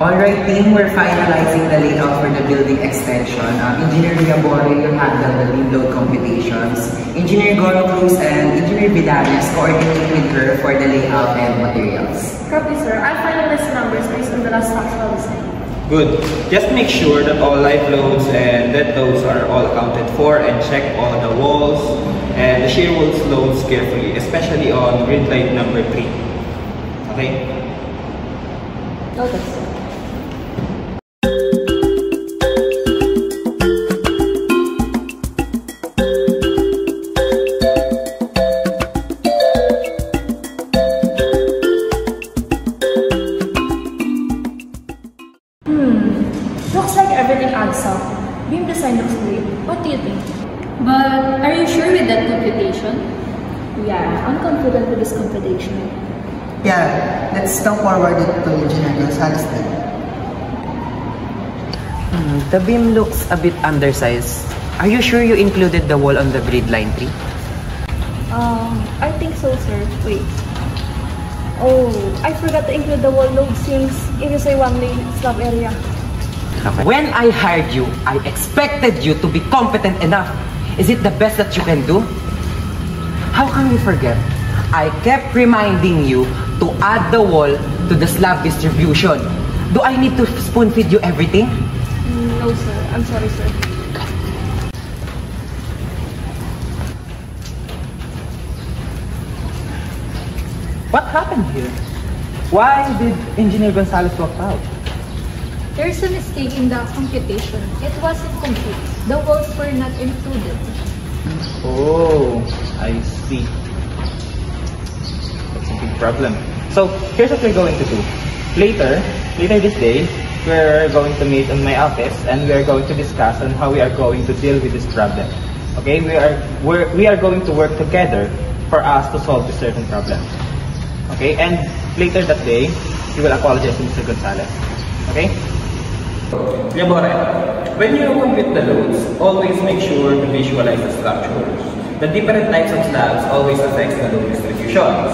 Alright team, we're finalizing the layout for the building extension. Engineer Liabore will handle the beam load computations. Engineer Goro Cruz and Engineer Vidanes coordinate with her for the layout and materials. Copy, sir. I'll finalize the numbers based on the last structural design. Good. Just make sure that all live loads and dead loads are all accounted for, and check all the walls and the shear walls loads carefully, especially on grid line number 3. Okay? Noted, sir. Looks like everything adds up. Beam design looks great. What do you think? But are you sure with that computation? Yeah, I'm confident with this computation. Yeah, let's now forward it to Engineer Gonzalez then. The beam looks a bit undersized. Are you sure you included the wall on the grid line 3? I think so, sir. Wait. Oh, I forgot to include the wall load since it is a one-lane slab area. Okay. When I hired you, I expected you to be competent enough. Is it the best that you can do? How can you forget? I kept reminding you to add the wall to the slab distribution. Do I need to spoon feed you everything? No, sir. I'm sorry, sir. What happened here? Why did Engineer Gonzalez walk out? There's a mistake in the computation. It wasn't complete. The walls were not included. Oh, I see. That's a big problem. So, here's what we're going to do. Later this day, we're going to meet in my office and we are going to discuss on how we are going to deal with this problem. Okay, we are going to work together for us to solve this certain problem. Okay, and later that day, you will apologize to Mr. Gonzalez. Okay? Liabore, when you compute the loads, always make sure to visualize the structures. The different types of slabs always affects the load distributions.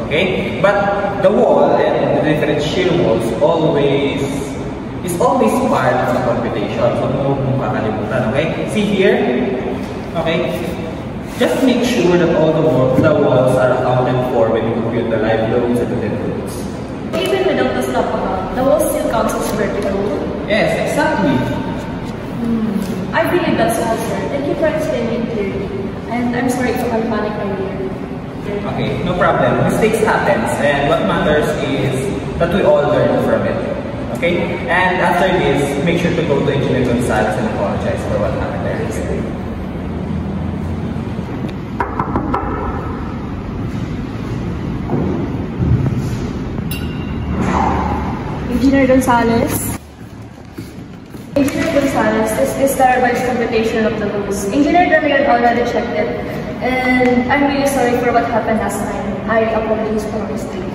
Okay? But the wall and the different shear walls is always part of the computation. So, huwag mong kakalimutan. Okay? See here? Okay? Just make sure that all the walls are accounted for when you compute the live loads and the dead loads. Even without the slab amount, the wall still counts as vertical. Yes, exactly. I believe that's all, sir. Thank you for explaining clearly. And I'm sorry if I panic earlier. Okay, no problem. Mistakes happens, and what matters is that we all learn from it. Okay? And after this, make sure to go to Engineer Gonzalez and apologize for what happened there. Engineer Gonzalez. Engineer Gonzalez, this is the revised computation of the loads. Engineer Damian already checked it. And I'm really sorry for what happened last time. I apologize for my mistake.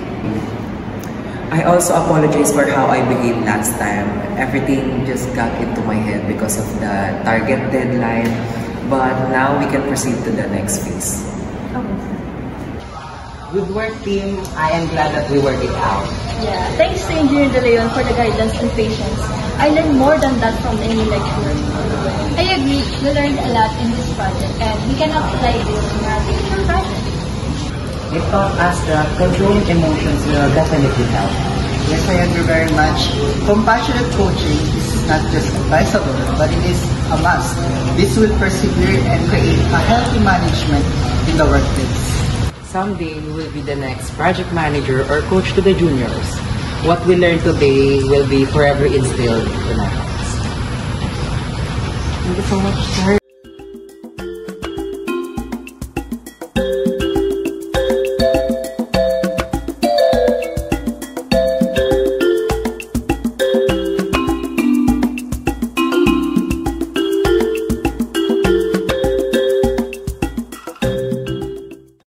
I also apologize for how I behaved last time. Everything just got into my head because of the target deadline. But now we can proceed to the next phase. Okay. Good work, team. I am glad that we worked it out. Yeah, thanks to Engineer De Leon for the guidance and patience. I learned more than that from any lecture. I agree. We learned a lot in this project and we can apply this in our future project. It taught us that controlling emotions will definitely help. Yes, I agree very much. Compassionate coaching is not just advisable, but it is a must. This will persevere and create a healthy management in the workplace. Someday we will be the next project manager or coach to the juniors. What we learned today will be forever instilled in our hearts. Thank you so much, sir.